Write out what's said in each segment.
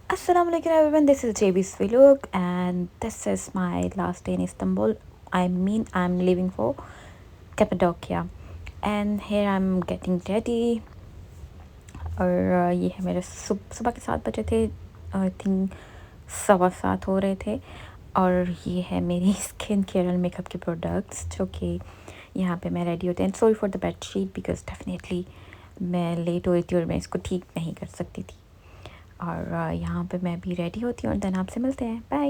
Assalamualaikum everyone, this is JB's vlog and this is my last day in Istanbul. I'm leaving for Cappadocia and here I'm getting ready और ये है मेरे सुबह के 7 बजे थे, आई थिंक 7:15 हो रहे थे। और ये है मेरी स्किन केयर एंड मेकअप के प्रोडक्ट्स जो कि यहाँ पे मैं रेडी होती हूँ। Sorry for the bed sheet because definitely मैं लेट हुई थी और मैं इसको ठीक नहीं कर सकती थी। और यहाँ पे मैं भी रेडी होती हूँ और देन आपसे मिलते हैं। Bye,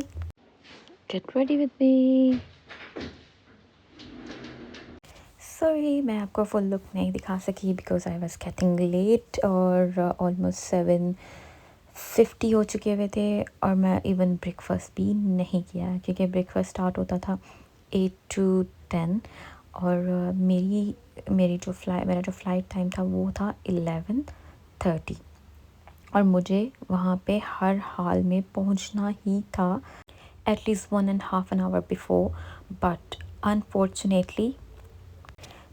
get ready with me. Sorry मैं आपको फुल लुक नहीं दिखा सकी because I was getting late और ऑलमोस्ट 7:50 हो चुके हुए थे और मैं इवन ब्रेकफास्ट भी नहीं किया क्योंकि ब्रेकफास्ट स्टार्ट होता था 8 to 10 और मेरा जो फ़्लाइट टाइम था वो था 11:30 और मुझे वहाँ पे हर हाल में पहुँचना ही था at least 1.5 hour before. But unfortunately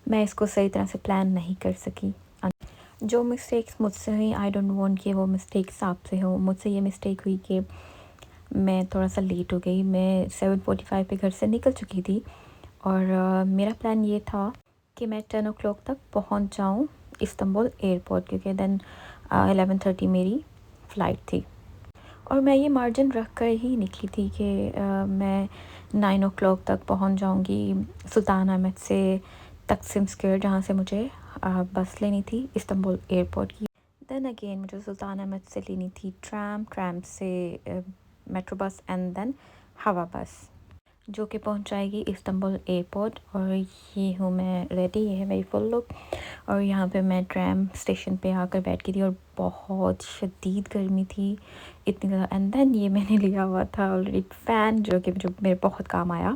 मैं इसको सही तरह से प्लान नहीं कर सकी। जो मिस्टेक्स मुझसे हुई आई डोंट वांट कि वो मिस्टेक्स आपसे हो। मुझसे ये मिस्टेक हुई कि मैं थोड़ा सा लेट हो गई। मैं 7:45 पे घर से निकल चुकी थी और मेरा प्लान ये था कि मैं 10 o'clock तक पहुंच जाऊं इस्तांबुल एयरपोर्ट क्योंकि देन 11:30 मेरी फ़्लाइट थी। और मैं ये मार्जिन रख कर ही निकली थी कि मैं 9 o'clock तक पहुंच जाऊंगी सुल्तान अहमद से तकसीम स्क्वायर, जहाँ से मुझे बस लेनी थी इस्तांबुल एयरपोर्ट की। देन अगेन मुझे सुल्तान अहमद से लेनी थी ट्रैम से मेट्रो बस एंड देन हवा बस जो कि पहुंचाएगी इस्तांबुल एयरपोर्ट। और ये हूँ मैं रेडी, ये है मेरी फुल लुक। और यहाँ पे मैं ट्रैम स्टेशन पे आकर बैठ गई थी और बहुत शदीद गर्मी थी, इतनी ज़्यादा। एंड देन ये मैंने लिया हुआ था ऑलरेडी फ़ैन जो कि जो मेरे बहुत काम आया।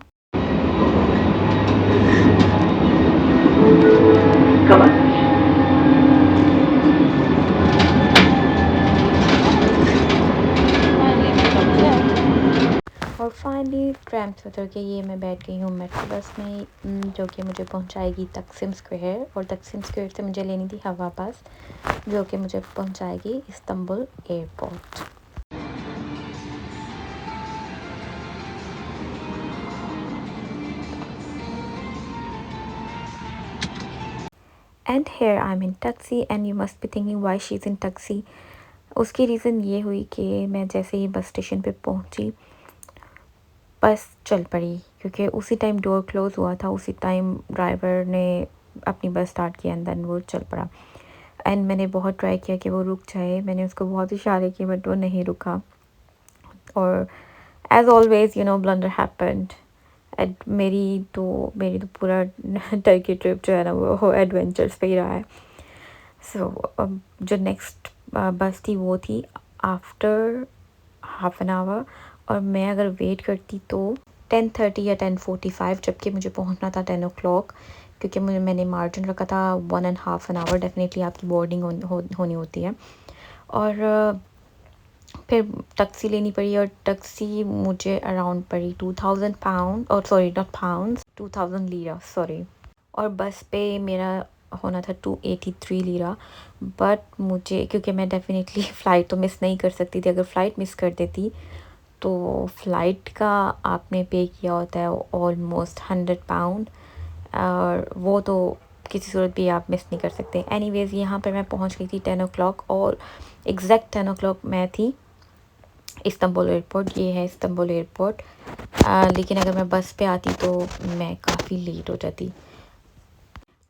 और फाइनली ट्रैम से उतर के ये मैं बैठ गई हूँ मेट्रो बस में जो कि मुझे पहुँचाएगी तकसीम स्क्वायर और तकसीम स्क्वायर से मुझे लेनी थी हवा बस जो कि मुझे पहुँचाएगी Istanbul airport. And here I am in taxi and you must be thinking why she is in taxi. उसकी रीज़न ये हुई कि मैं जैसे ही बस स्टेशन पे पहुँची बस चल पड़ी क्योंकि उसी टाइम डोर क्लोज़ हुआ था, उसी टाइम ड्राइवर ने अपनी बस स्टार्ट किया एंड देन वो चल पड़ा। एंड मैंने बहुत ट्राई किया कि वो रुक जाए, मैंने उसको बहुत इशारे किए बट वो नहीं रुका। और as always you know blunder happened. मेरी तो पूरा टर्की ट्रिप जो है ना वो एडवेंचर्स पे ही रहा है। सो जो नेक्स्ट बस थी वो थी आफ्टर हाफ एन आवर और मैं अगर वेट करती तो 10:30 या 10:45, जबकि मुझे पहुंचना था 10 o'clock क्योंकि मैंने मार्जिन रखा था 1.5 आवर डेफिनेटली आपकी बोर्डिंग होनी होती है। और फिर टैक्सी लेनी पड़ी और टैक्सी मुझे अराउंड पड़ी 2000 पाउंड और sorry not pounds, 2000 lira sorry. और बस पे मेरा होना था 283 लीरा। बट मुझे क्योंकि मैं डेफिनेटली फ़्लाइट तो मिस नहीं कर सकती थी, अगर फ़्लाइट मिस कर देती तो फ़्लाइट का आपने पे किया होता है ऑलमोस्ट 100 पाउंड और वो तो किसी सूरत भी आप मिस नहीं कर सकते। एनीवेज़ यहाँ पर मैं पहुँच गई थी 10 o'clock और एग्जैक्ट 10 o'clock मैं थी इस्तांबुल एयरपोर्ट। ये है इस्तांबुल एयरपोर्ट। लेकिन अगर मैं बस पे आती तो मैं काफ़ी लेट हो जाती।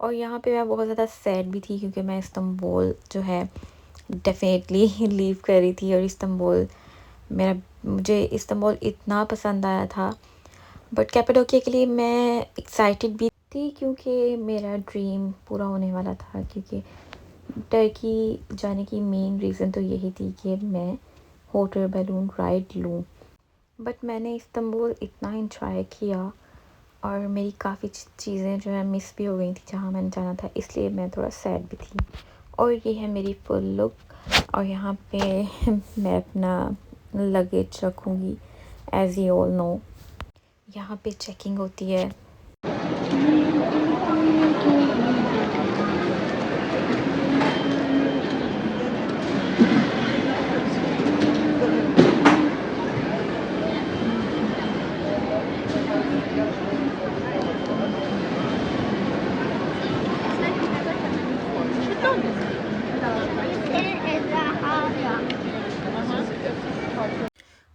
और यहाँ पे मैं बहुत ज़्यादा सैड भी थी क्योंकि मैं इस्तांबुल जो है डेफिनेटली लीव कर रही थी। और मुझे इस्तांबुल इतना पसंद आया था बट कैपाडोकिया के लिए मैं एक्साइटेड भी थी क्योंकि मेरा ड्रीम पूरा होने वाला था। क्योंकि टर्की जाने की मेन रीज़न तो यही थी कि मैं वाटर बैलून राइड लूँ। बट मैंने इस्तांबुल इतना इंजॉय किया और मेरी काफ़ी चीज़ें जो है मिस भी हो गई थी जहाँ मैंने जाना था, इसलिए मैं थोड़ा सैड भी थी। और ये है मेरी फुल लुक और यहाँ पे मैं अपना लगेज रखूँगी। एज़ यू ऑल नो यहाँ पे चेकिंग होती है।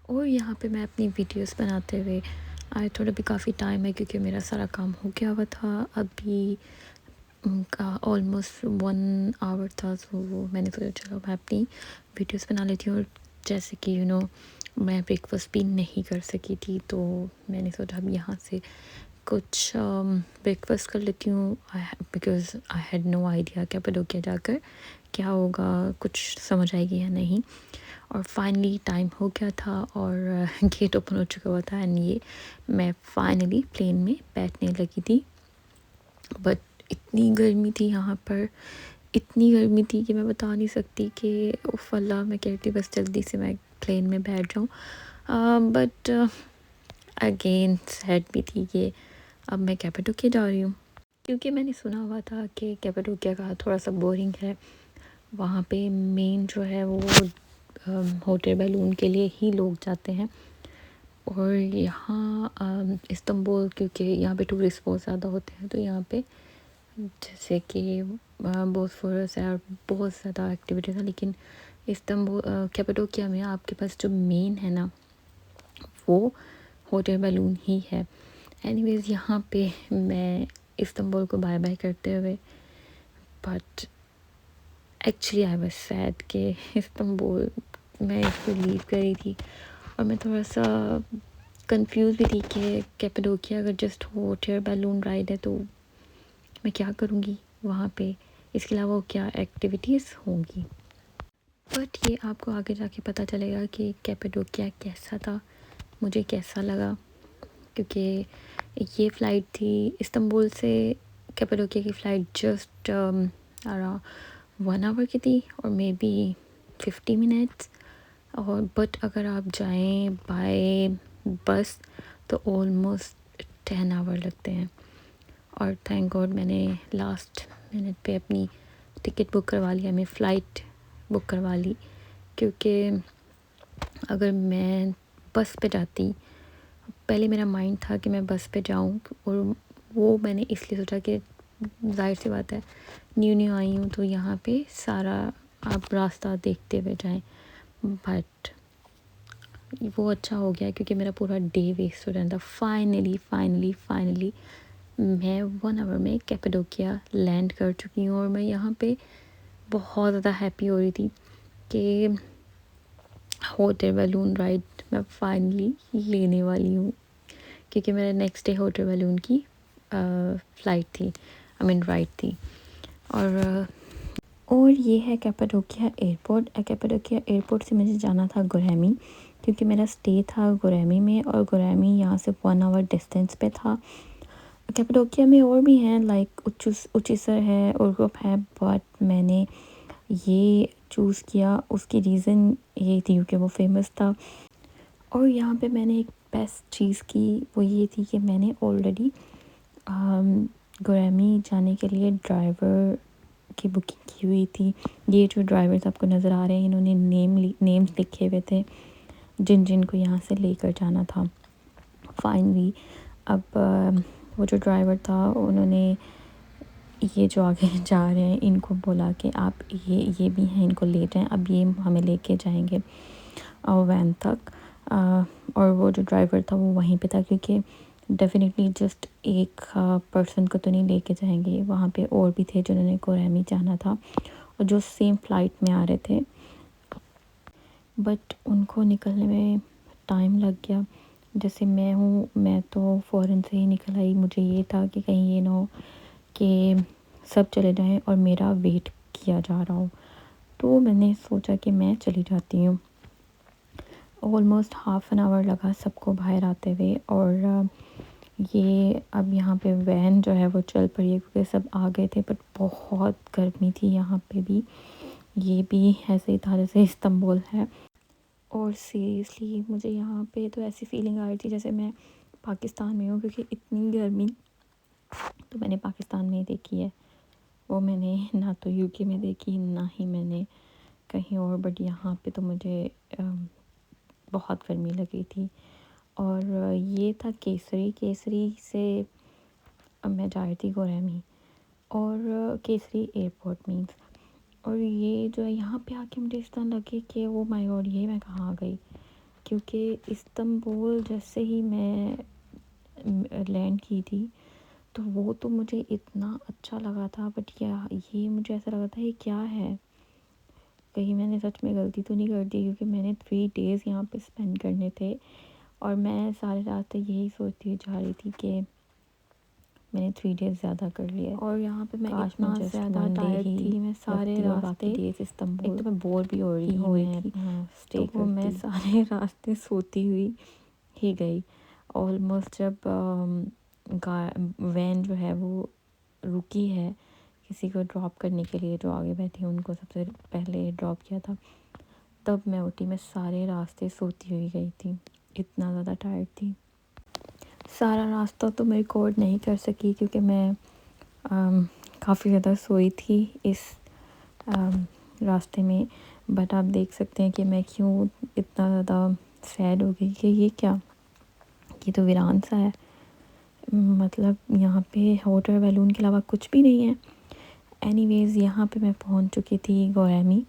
और यहाँ पे मैं अपनी वीडियोस बनाते हुए आई थोड़ा भी काफ़ी टाइम है क्योंकि मेरा सारा काम हो गया हुआ था। अभी का ऑलमोस्ट 1 आवर था, तो वो मैंने सोचा चलो मैं अपनी वीडियोस बना लेती हूँ। और जैसे कि मैं ब्रेकफास्ट भी नहीं कर सकी थी, तो मैंने सोचा अब यहाँ से कुछ ब्रेकफास्ट कर लेती हूँ, because I had no idea Cappadocia जाकर क्या होगा, कुछ समझ आएगी या नहीं। और फाइनली टाइम हो गया था और गेट ओपन हो चुका हुआ था एंड ये मैं फाइनली प्लेन में बैठने लगी थी। बट इतनी गर्मी थी यहाँ पर, इतनी गर्मी थी कि मैं बता नहीं सकती कि उफ़ अल्लाह, मैं कहती बस जल्दी से मैं प्लेन में बैठ जाऊँ। बट अगेन सैड भी थी कि अब मैं कैपेडोकिया जा रही हूँ, क्योंकि मैंने सुना हुआ था कि कैपेडोकिया का थोड़ा सा बोरिंग है। वहाँ पे मेन जो है वो हॉट एयर बैलून के लिए ही लोग जाते हैं। और यहाँ इस्तांबुल, क्योंकि यहाँ पे टूरिस्ट बहुत ज़्यादा होते हैं, तो यहाँ पे जैसे कि बोस्फोरस है और बहुत ज़्यादा एक्टिविटीज़ है। लेकिन इस्तांबुल कैपेडोकिया में आपके पास जो मेन है ना, वो हॉट एयर बैलून ही है। एनीवेज़ यहाँ पे मैं इस्तांबुल को बाय बाय करते हुए, but actually I was sad कि इस्तांबुल मैं इसको लीव करी थी। और मैं थोड़ा सा कंफ्यूज भी थी कि कैपेडोकिया अगर just hot air balloon ride है तो मैं क्या करूँगी वहाँ पे, इसके अलावा क्या एक्टिविटीज़ होंगी। बट ये आपको आगे जाके पता चलेगा कि कैपेडोकिया कैसा था, मुझे कैसा लगा। क्योंकि ये फ़्लाइट थी इस्तांबुल से कैपेडोकिया की फ़्लाइट जस्ट अराउंड 1 आवर की थी और मे बी 50 मिनट्स। और बट अगर आप जाएं बाय बस तो ऑलमोस्ट 10 आवर लगते हैं। और थैंक गॉड मैंने लास्ट मिनट पे अपनी टिकट बुक करवा लिया, मैं फ़्लाइट बुक करवा ली। क्योंकि अगर मैं बस पे जाती, पहले मेरा माइंड था कि मैं बस पे जाऊं, और वो मैंने इसलिए सोचा कि जाहिर सी बात है न्यू न्यू आई हूँ तो यहाँ पे सारा आप रास्ता देखते हुए जाएं। बट वो अच्छा हो गया क्योंकि मेरा पूरा डे वेस्ट हो रहा था। फाइनली मैं 1 आवर में कैपेडोकिया लैंड कर चुकी हूँ और मैं यहाँ पे बहुत ज़्यादा हैप्पी हो रही थी कि हॉट एयर बैलून राइड मैं फाइनली लेने वाली हूँ। क्योंकि मेरा next day hot air balloon की फ़्लाइट थी, आई मीन राइड थी। और ये है कैपाडोकिया एयरपोर्ट। कैपाडोकिया एयरपोर्ट से मुझे जाना था गुरैमी, क्योंकि मेरा स्टे था गुरैमी में और गुरैमी यहाँ से 1 आवर डिस्टेंस पे था। कैपाडोकिया में और भी हैं, लाइक उच्चीसर है, उर्गुप है, बट मैंने ये चूज़ किया उसकी रीज़न ये थी क्योंकि वो फेमस था। और यहाँ पे मैंने एक बेस्ट चीज़ की, वो ये थी कि मैंने ऑलरेडी गुरैमी जाने के लिए ड्राइवर की बुकिंग की हुई थी। ये जो ड्राइवर्स आपको नज़र आ रहे हैं, इन्होंने नेम्स लिखे हुए थे जिन जिन को यहाँ से लेकर जाना था। फाइनली अब वो जो ड्राइवर था, उन्होंने ये जो आगे जा रहे हैं इनको बोला कि आप ये भी हैं, इनको ले जाएं, अब ये हमें लेके जाएंगे वैन तक। और वो जो ड्राइवर था वो वहीं पे था, क्योंकि डेफिनेटली जस्ट एक पर्सन को तो नहीं लेके जाएंगे, वहाँ पे और भी थे जिन्होंने गुरैमी जाना था और जो सेम फ़्लाइट में आ रहे थे। बट उनको निकलने में टाइम लग गया। जैसे मैं तो फ़ौरन से ही निकल आई। मुझे ये था कि कहीं ये ना हो कि सब चले जाएं और मेरा वेट किया जा रहा हो, तो मैंने सोचा कि मैं चली जाती हूँ। ऑलमोस्ट हाफ़ एन आवर लगा सबको बाहर आते हुए। और ये अब यहाँ पे वैन जो है वो चल पड़ी है क्योंकि सब आ गए थे। बट बहुत गर्मी थी यहाँ पे भी, ये भी ऐसे ही था जैसे इस्तांबुल है। और सीरियसली मुझे यहाँ पे तो ऐसी फीलिंग आ रही थी जैसे मैं पाकिस्तान में हूँ, क्योंकि इतनी गर्मी तो मैंने पाकिस्तान में ही देखी है। वो मैंने ना तो यूके में देखी, ना ही मैंने कहीं और। बट यहाँ पे तो मुझे बहुत गर्मी लगी थी। और ये था केसरी से अब मैं जा रही थी गुरैमी, और केसरी एयरपोर्ट मीन्स। और ये जो है यहाँ पे आके मुझे इस तरह लगे कि वो माय गॉड, ये मैं कहाँ आ गई। क्योंकि इस्तांबुल जैसे ही मैं लैंड की थी तो वो तो मुझे इतना अच्छा लगा था, बट ये मुझे ऐसा लगा था ये क्या है, कहीं मैंने सच में गलती तो नहीं कर दी, क्योंकि मैंने 3 डेज़ यहाँ पे स्पेंड करने थे और मैं सारे रास्ते यही सोचती हुई जा रही थी कि मैंने 3 डेज़ ज़्यादा कर लिए और यहाँ पे मैं इतना ज़्यादा टायर्ड थी, मैं सारे रास्ते इस्तांबुल एक तो मैं बोर भी हो रही थी स्टे तो मैं सारे रास्ते सोती हुई ही गई। ऑलमोस्ट जब वैन जो है वो रुकी है किसी को ड्रॉप करने के लिए, जो आगे बैठे उनको सबसे पहले ड्रॉप किया था, तब मैं उठी। मैं सारे रास्ते सोती हुई गई थी, इतना ज़्यादा टायर्ड थी। सारा रास्ता तो मैं रिकॉर्ड नहीं कर सकी क्योंकि मैं काफ़ी ज़्यादा सोई थी इस रास्ते में, बट आप देख सकते हैं कि मैं क्यों इतना ज़्यादा सैड हो गई कि ये क्या, ये तो वीरान सा है, मतलब यहाँ पे होटल बैलून के अलावा कुछ भी नहीं है। एनीवेज़ यहाँ पे मैं पहुँच चुकी थी गोरेमी।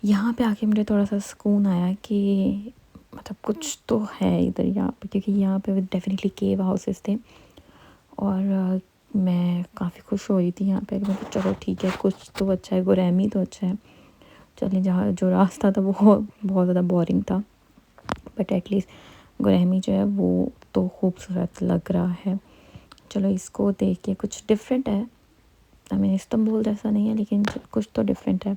यहाँ पे आके मुझे थोड़ा सा सुकून आया कि मतलब कुछ तो है इधर यहाँ पे, क्योंकि यहाँ पे डेफिनेटली केव हाउसेस थे और मैं काफ़ी खुश हो रही थी यहाँ पे। मतलब चलो ठीक है, कुछ तो अच्छा है, गोरेमी तो अच्छा है। चलिए, जहाँ जो रास्ता था वो बहुत ज़्यादा बोरिंग था, बट एटलीस्ट गोरेमी जो है वो तो खूबसूरत लग रहा है। चलो इसको देख के कुछ डिफरेंट है, आई मीन इस्तांबुल जैसा नहीं है लेकिन कुछ तो डिफरेंट है,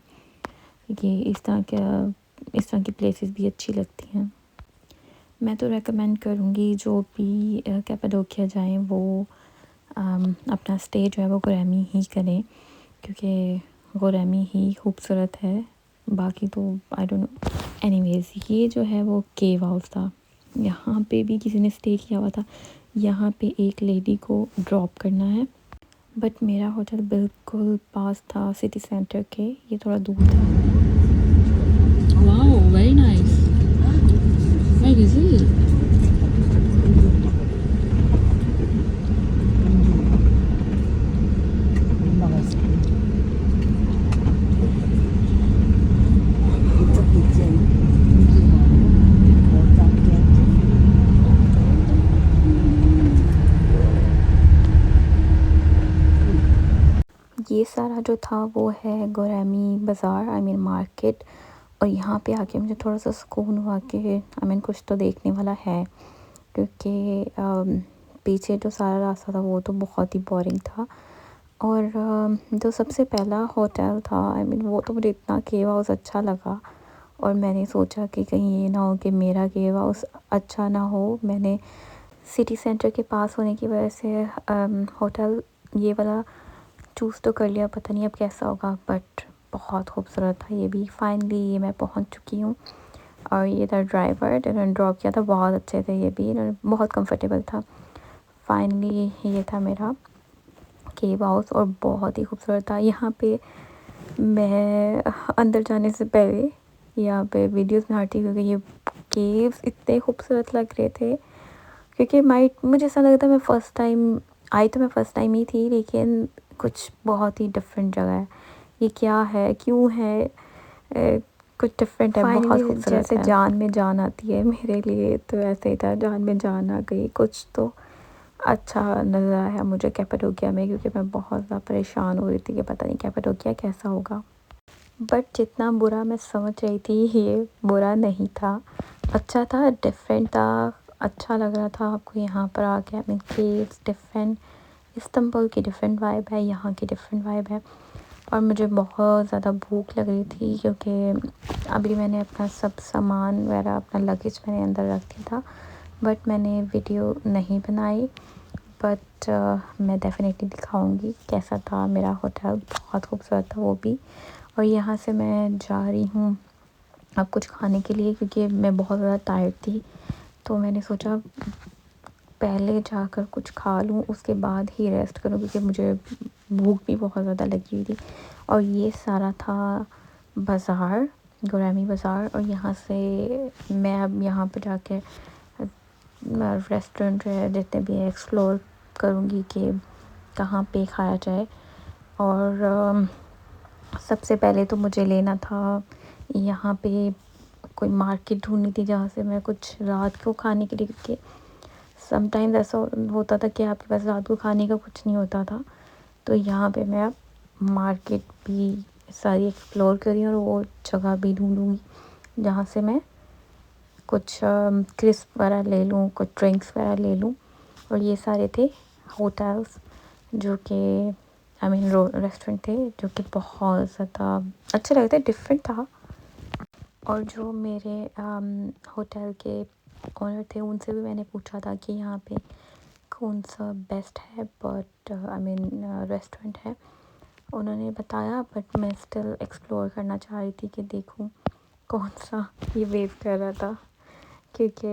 क्योंकि इस तरह की प्लेसेस भी अच्छी लगती हैं। मैं तो रेकमेंड करूँगी जो भी कैपाडोकिया जाएं वो अपना स्टे जो है वो गोरेमी ही करें, क्योंकि गोरेमी ही खूबसूरत है, बाकी तो आई डोंट नो। एनीवेज़ ये जो है वो केव हाउस था, यहाँ पे भी किसी ने स्टे किया हुआ था। यहाँ पे एक लेडी को ड्रॉप करना है, बट मेरा होटल बिल्कुल पास था सिटी सेंटर के, ये थोड़ा दूर था। Wow, very nice. Where is it? ये सारा जो था वो है गोरेमी बाज़ार, आई मीन मार्केट, और यहाँ पे आके मुझे थोड़ा सा सुकून हुआ कि आई मीन कुछ तो देखने वाला है, क्योंकि पीछे जो सारा रास्ता था वो तो बहुत ही बोरिंग था। और जो सबसे पहला होटल था, आई मीन वो तो मुझे इतना केव हाउस अच्छा लगा, और मैंने सोचा कि कहीं ये ना हो कि मेरा केव हाउस अच्छा ना हो। मैंने सिटी सेंटर के पास होने की वजह से होटल ये वाला चूज़ तो कर लिया, पता नहीं अब कैसा होगा, बट बहुत खूबसूरत था ये भी। फाइनली ये मैं पहुंच चुकी हूँ, और ये था ड्राइवर जिन्होंने ड्रॉप किया था, बहुत अच्छे थे ये भी, बहुत कंफर्टेबल था। फाइनली ये था मेरा केव हाउस और बहुत ही खूबसूरत था। यहाँ पे मैं अंदर जाने से पहले यहाँ पे वीडियोस बना रही थी, क्योंकि ये केव्स इतने खूबसूरत लग रहे थे, क्योंकि मुझे ऐसा लगा था मैं फ़र्स्ट टाइम आई, तो मैं फ़र्स्ट टाइम ही थी, लेकिन कुछ बहुत ही डिफरेंट जगह है। ये क्या है, क्यों है, कुछ डिफरेंट है, बहुत खूबसूरत जैसे है। जान में जान आती है मेरे लिए, तो ऐसे ही था, जान में जान आ गई। कुछ तो अच्छा नज़र आया मुझे कैपाडोकिया में, क्योंकि मैं बहुत ज़्यादा परेशान हो रही थी कि पता नहीं कैपाडोकिया कैसा होगा, बट जितना बुरा मैं समझ रही थी ये बुरा नहीं था, अच्छा था, डिफरेंट था, अच्छा लग रहा था। आपको यहाँ पर आके I mean caves different, Istanbul की डिफरेंट वाइब है, यहाँ की डिफरेंट वाइब है। और मुझे बहुत ज़्यादा भूख लग रही थी, क्योंकि अभी मैंने अपना सब सामान वगैरह, अपना लगेज मैंने अंदर रख दिया था, बट मैंने वीडियो नहीं बनाई। बट मैं डेफिनेटली दिखाऊंगी कैसा था मेरा होटल, बहुत खूबसूरत था वो भी। और यहाँ से मैं जा रही हूँ अब कुछ खाने के लिए, क्योंकि मैं बहुत ज़्यादा टायर्ड थी, तो मैंने सोचा पहले जाकर कुछ खा लूँ, उसके बाद ही रेस्ट करूँ, क्योंकि मुझे भूख भी बहुत ज़्यादा लगी हुई थी। और ये सारा था बाज़ार, गोरेमी बाज़ार, और यहाँ से मैं अब यहाँ पर जाके रेस्टोरेंट है जितने भी एक्सप्लोर करूँगी कि कहाँ पे खाया जाए। और सबसे पहले तो मुझे लेना था यहाँ पे कोई मार्केट ढूंढनी थी जहाँ से मैं कुछ रात को खाने के लिए, क्योंकि समटाइम्स ऐसा होता था कि आपके पास रात को खाने का कुछ नहीं होता था। तो यहाँ पे मैं अब मार्केट भी सारी एक्सप्लोर करी और वो जगह भी ढूंढूंगी जहाँ से मैं कुछ क्रिस्प वगैरह ले लूँ, कुछ ड्रिंक्स वगैरह ले लूँ। और ये सारे थे होटल्स जो कि रेस्टोरेंट थे जो कि बहुत ज़्यादा अच्छे लगे थे, डिफरेंट था। और जो मेरे होटल के ओनर थे उनसे भी मैंने पूछा था कि यहाँ पे कौन सा बेस्ट है बट रेस्टोरेंट है। उन्होंने बताया बट मैं स्टिल एक्सप्लोर करना चाह रही थी कि देखूँ कौन सा। ये वेव कर रहा था क्योंकि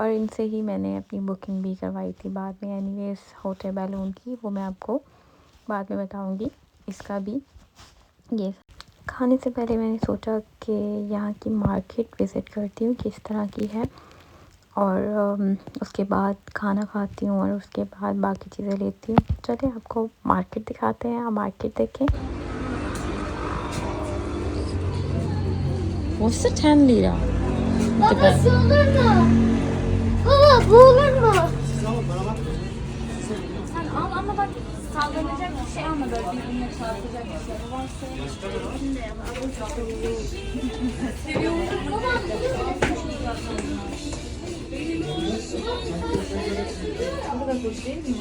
और इनसे ही मैंने अपनी बुकिंग भी करवाई थी बाद में। एनीवेज होटल बैलून की वो मैं आपको बाद में बताऊंगी। इसका भी ये खाने से पहले मैंने सोचा कि यहाँ की मार्केट विज़िट करती हूँ किस तरह की है, और उसके बाद खाना खाती हूँ और उसके बाद बाकी चीज़ें लेती हूँ। चलिए आपको मार्केट दिखाते हैं, आप मार्केट देखें। What's the 10 lira? Baba su olur mu? Baba bu olur mu? Sen al ama bak sallanacak bir şey alma, böyle birbirine çarpacak bir şey. Varsa şimdi yap. Bu da boş değil mi?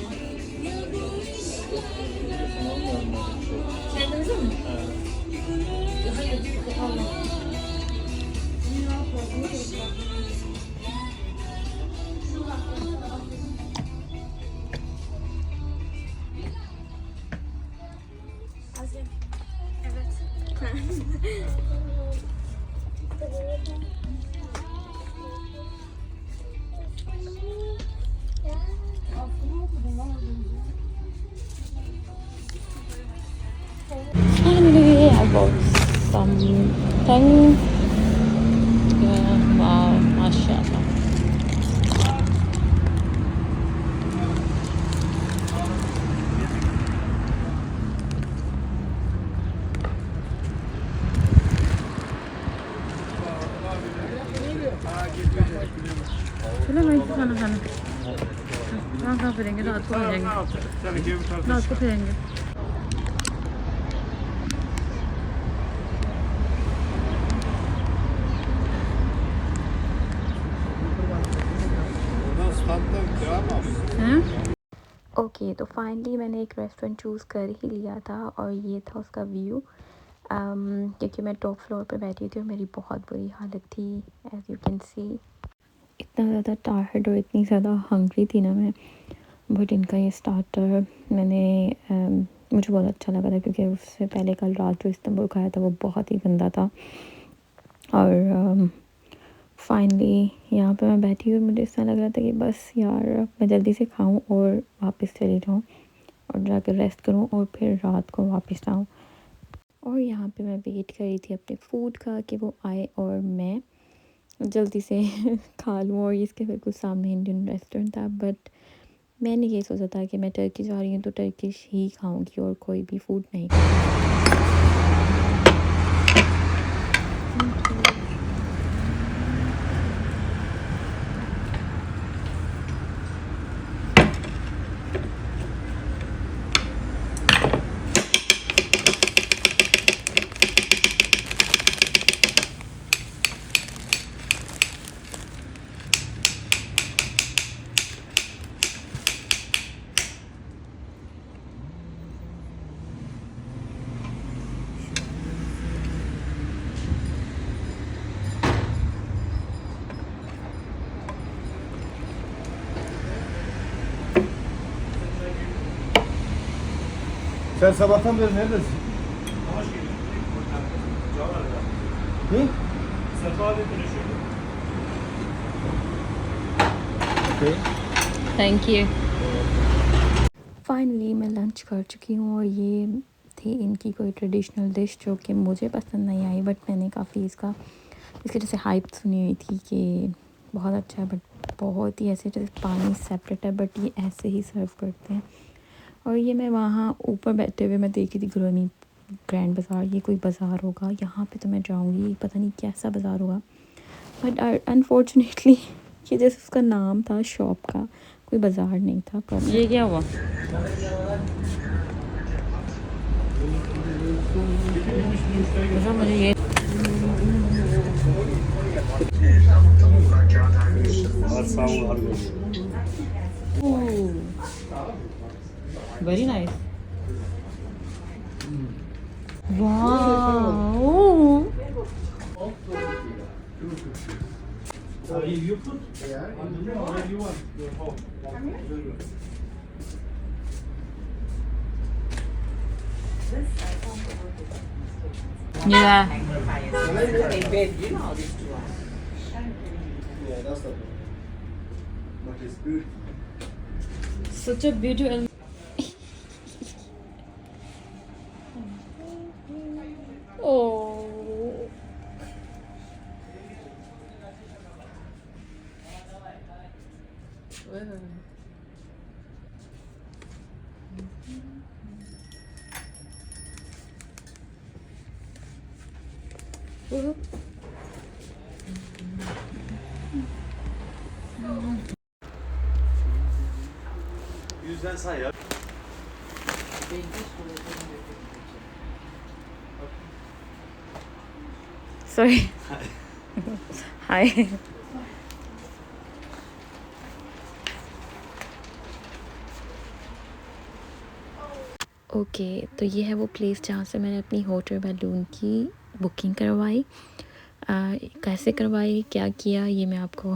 Kendinize mi? Hayır, Allah. Finally, I bought something. Yeah, wow, mashallah. चलो वहीं से खाना खाना। कहाँ कहाँ फिरेंगे, रात को फिरेंगे, रात को फिरेंगे। हैं? ओके तो फाइनली मैंने एक रेस्टोरेंट चूज़ कर ही लिया था और ये था उसका व्यू। क्योंकि मैं टॉप फ्लोर पे बैठी थी और मेरी बहुत बुरी हालत थी, एज़ यू कैन सी। इतना ज़्यादा टायर्ड और इतनी ज़्यादा हंग्री थी ना मैं। बट इनका ये स्टार्टर मुझे बहुत अच्छा लगा था, क्योंकि उससे पहले कल रात जो इस्तांबुल खाया था वो बहुत ही गंदा था। और फाइनली यहाँ पे मैं बैठी और मुझे ऐसा लग रहा था कि बस यार मैं जल्दी से खाऊं और वापस चली जाऊं और जाकर रेस्ट करूं और फिर रात को वापस आऊं। और यहाँ पे मैं वेट कर रही थी अपने फूड का कि वो आए और मैं जल्दी से खा लूँ। और इसके बिल्कुल सामने इंडियन रेस्टोरेंट था, बट मैंने ये सोचा था कि मैं टर्की जा रही हूँ तो टर्किश ही खाऊंगी और कोई भी फूड नहीं खाऊंगी। Sen sabahtan beri neredesin? Hı? Okay. Thank you. Finally मैं लंच कर चुकी हूँ और ये थी इनकी कोई ट्रेडिशनल डिश जो कि मुझे पसंद नहीं आई, बट मैंने काफ़ी इसकी जैसे हाइप सुनी हुई थी कि बहुत अच्छा है, बट बहुत ही ऐसे जैसे पानी सेपरेट है बट ये ऐसे ही सर्व करते हैं। और ये मैं वहाँ ऊपर बैठे हुए मैं देख रही थी ग्रोनी ग्रैंड बाज़ार, ये कोई बाज़ार होगा, यहाँ पे तो मैं जाऊँगी, पता नहीं कैसा बाज़ार होगा। बट अनफॉर्चुनेटली ये जैसे उसका नाम था शॉप का, कोई बाज़ार नहीं था प्रॉपर। ये क्या हुआ? अच्छा, मुझे ये very nice. Wow, You put whatever you want. Your home. yeah, Yeah, that's the. But it's good. such a beautiful. Oh, Yüzden say ya. sorry. Hi. Okay तो ये है वो प्लेस जहाँ से मैंने अपनी होटल बैलून की बुकिंग करवाई। कैसे करवाई, क्या किया, ये मैं आपको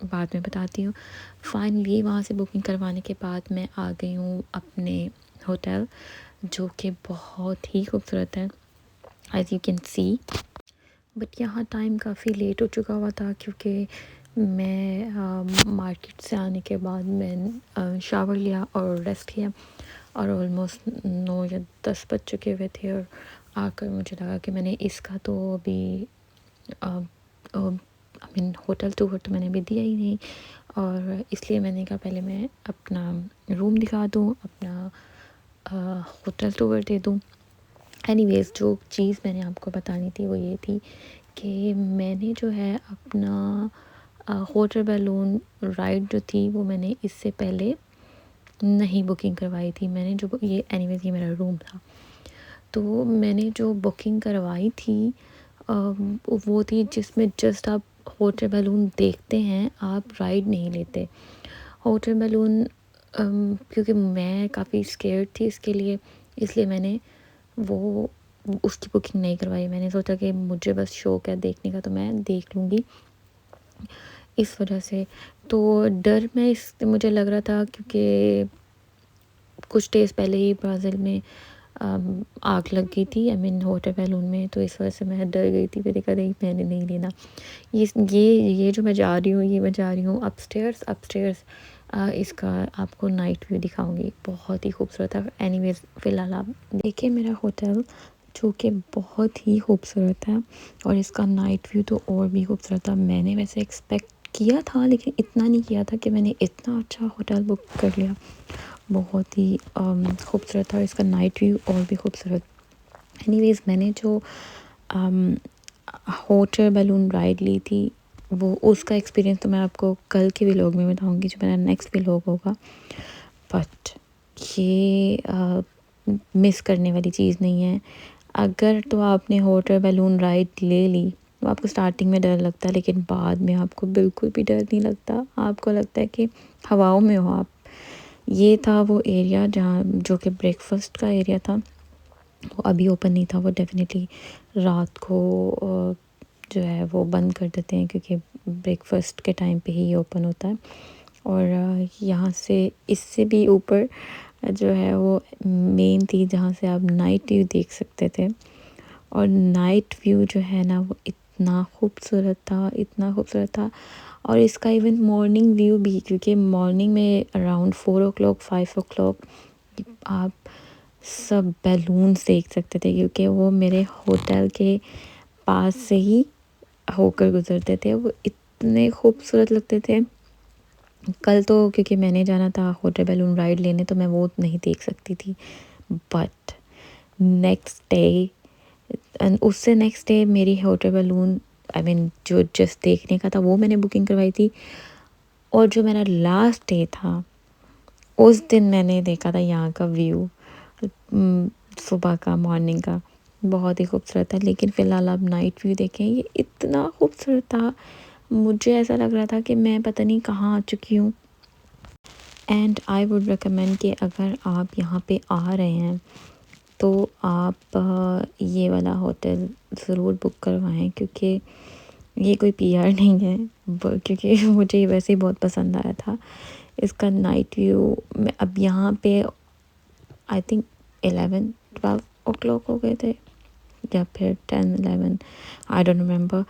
बाद में बताती हूँ। फाइनली वहाँ से बुकिंग करवाने के बाद मैं आ गई हूँ अपने होटल, जो कि बहुत ही खूबसूरत है as you can see. But यहाँ टाइम काफ़ी लेट हो चुका हुआ था, क्योंकि मैं मार्केट से आने के बाद मैं शावर लिया और रेस्ट किया, और ऑलमोस्ट 9 या 10 बज चुके हुए थे। और आकर मुझे लगा कि मैंने इसका तो अभी आई मीन होटल टूर तो मैंने अभी दिया ही नहीं, और इसलिए मैंने कहा पहले मैं अपना रूम दिखा दूँ, अपना होटल टूर दे दूँ। एनीवेज़ जो चीज़ मैंने आपको बतानी थी वो ये थी कि मैंने जो है अपना होटल बैलून राइड जो थी वो मैंने इससे पहले नहीं बुकिंग करवाई थी। मैंने जो ये एनीवेज़ ये मेरा रूम था, तो मैंने जो बुकिंग करवाई थी वो थी जिसमें जस्ट आप होटल बैलून देखते हैं, आप राइड नहीं लेते। होटल बैलून क्योंकि मैं काफ़ी स्केर्ड थी इसके लिए, इसलिए मैंने वो उसकी बुकिंग नहीं करवाई। मैंने सोचा कि मुझे बस शौक है देखने का, तो मैं देख लूँगी इस वजह से। तो डर में इस मुझे लग रहा था, क्योंकि कुछ डेज़ पहले ही ब्राज़ील में आग लग गई थी, आई मीन होटल बैलून में, तो इस वजह से मैं डर गई थी। मैंने कहा नहीं, मैंने नहीं लेना। ये जो मैं जा रही हूँ, ये मैं जा रही हूँ अपस्टेयर्स। इसका आपको नाइट व्यू दिखाऊंगी, बहुत ही खूबसूरत है। एनीवेज़ फ़िलहाल आप देखिए मेरा होटल, जो कि बहुत ही खूबसूरत है, और इसका नाइट व्यू तो और भी खूबसूरत था। मैंने वैसे एक्सपेक्ट किया था, लेकिन इतना नहीं किया था कि मैंने इतना अच्छा होटल बुक कर लिया। बहुत ही खूबसूरत था, और इसका नाइट व्यू और भी खूबसूरत। एनीवेज़ मैंने जो होटल बैलून राइड ली थी, वो उसका एक्सपीरियंस तो मैं आपको कल के व्लॉग में बताऊंगी, जो मेरा नेक्स्ट व्लॉग होगा। बट ये मिस करने वाली चीज़ नहीं है। अगर तो आपने होटल बैलून राइड ले ली, तो आपको स्टार्टिंग में डर लगता है, लेकिन बाद में आपको बिल्कुल भी डर नहीं लगता। आपको लगता है कि हवाओं में हो आप। ये था वो एरिया जहाँ, जो कि ब्रेकफास्ट का एरिया था, वो अभी ओपन नहीं था। वो डेफिनेटली रात को जो है वो बंद कर देते हैं, क्योंकि ब्रेकफास्ट के टाइम पे ही ओपन होता है। और यहाँ से इससे भी ऊपर जो है वो मेन थी, जहाँ से आप नाइट व्यू देख सकते थे। और नाइट व्यू जो है ना, वो इतना खूबसूरत था, इतना खूबसूरत था। और इसका इवन मॉर्निंग व्यू भी, क्योंकि मॉर्निंग में अराउंड 4 o'clock 5 o'clock आप सब बैलून्स देख सकते थे, क्योंकि वो मेरे होटल के पास से ही होकर गुजरते थे। वो इतने खूबसूरत लगते थे। कल तो क्योंकि मैंने जाना था होटल बैलून राइड लेने, तो मैं वो नहीं देख सकती थी। बट नेक्स्ट डे, उससे नेक्स्ट डे मेरी होटल बैलून आई मीन जो जस्ट देखने का था वो मैंने बुकिंग करवाई थी, और जो मेरा लास्ट डे था उस दिन मैंने देखा था यहाँ का व्यू, सुबह का, मॉर्निंग का, बहुत ही खूबसूरत था। लेकिन फ़िलहाल आप नाइट व्यू देखें, ये इतना खूबसूरत था, मुझे ऐसा लग रहा था कि मैं पता नहीं कहाँ आ चुकी हूँ। एंड आई वुड रिकमेंड कि अगर आप यहाँ पे आ रहे हैं तो आप ये वाला होटल ज़रूर बुक करवाएं, क्योंकि ये कोई पीआर नहीं है, क्योंकि मुझे ये वैसे ही बहुत पसंद आया था इसका नाइट व्यू। मैं अब यहाँ पे आई थिंक 11-12 ओ क्लॉक हो गए थे, या फिर 10-11, आई डोंट रिमेंबर।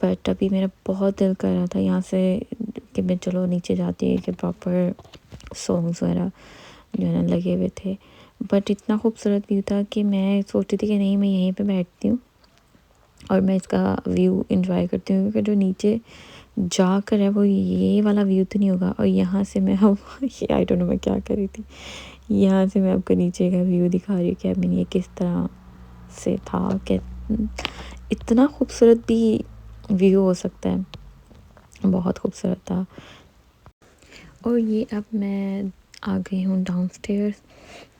बट अभी मेरा बहुत दिल कर रहा था यहाँ से कि मैं चलो नीचे जाती है, कि प्रॉपर सॉन्ग्स वगैरह जो है ना लगे हुए थे। बट इतना खूबसूरत व्यू था कि मैं सोचती थी कि नहीं, मैं यहीं पे बैठती हूँ और मैं इसका व्यू एंजॉय करती हूँ, क्योंकि जो नीचे जाकर है वो ये वाला व्यू तो नहीं होगा। और यहाँ से मैं अब आई डोंट नो मैं क्या कर रही थी, यहाँ से मैं आपको नीचे का व्यू दिखा रही हूँ कि आई मीन ये किस तरह से था, कि इतना खूबसूरत भी व्यू हो सकता है, बहुत खूबसूरत था। और ये अब मैं आ गई हूँ डाउनस्टेयर्स।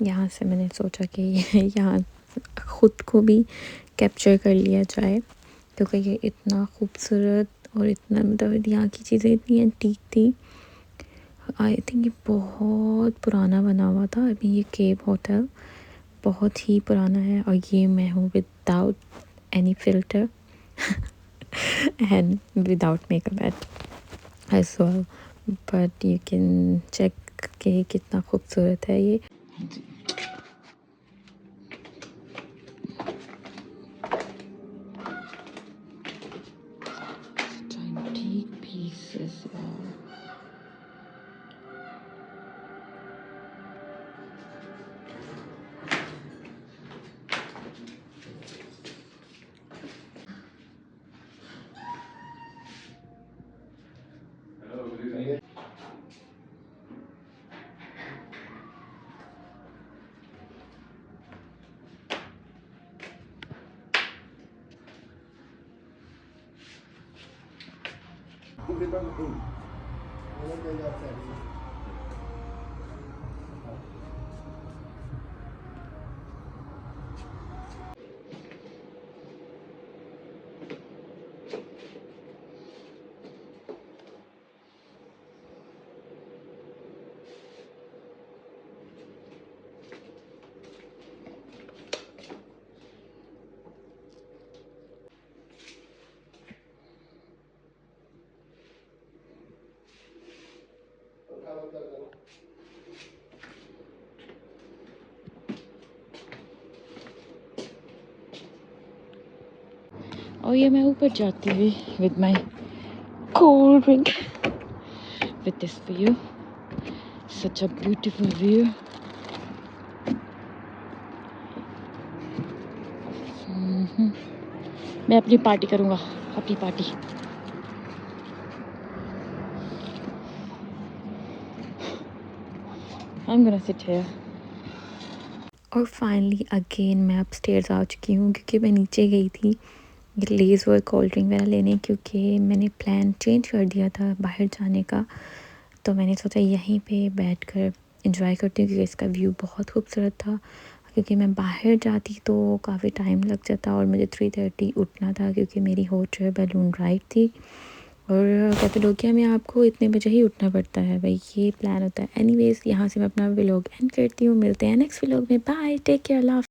यहाँ से मैंने सोचा कि यहाँ ख़ुद को भी कैप्चर कर लिया जाए, क्योंकि ये इतना खूबसूरत और इतना मतलब यहाँ की चीज़ें इतनी एंटीक थी। आई थिंक ये बहुत पुराना बना हुआ था। अभी ये केव होटल बहुत ही पुराना है, और ये मैं हूँ without any filter and without makeup as well, but you can check कि कितना खूबसूरत है ये। Antique pieces. Wow. और ये मैं ऊपर जाती हुई with my cold drink with this view, such a beautiful view. मैं अपनी पार्टी करूँगा, अपनी party. I'm gonna sit here. और फाइनली अगेन मैं अपस्टेयर्स आ चुकी हूँ, क्योंकि मैं नीचे गई थी लेज़ और कोल्ड ड्रिंक वगैरह लेने, क्योंकि मैंने प्लान चेंज कर दिया था बाहर जाने का। तो मैंने सोचा यहीं पे बैठकर एंजॉय करती हूँ, क्योंकि इसका व्यू बहुत खूबसूरत था। क्योंकि मैं बाहर जाती तो काफ़ी टाइम लग जाता, और मुझे 3:30 उठना था, क्योंकि मेरी हो ट्रिप बैलून राइड थी, और कैपेडोकिया में आपको इतने बजे ही उठना पड़ता है, भाई ये प्लान होता है। एनीवेज़ यहाँ से मैं अपना व्लॉग एंड करती हूँ, मिलते हैं नेक्स्ट व्लॉग में। Bye, take care, love.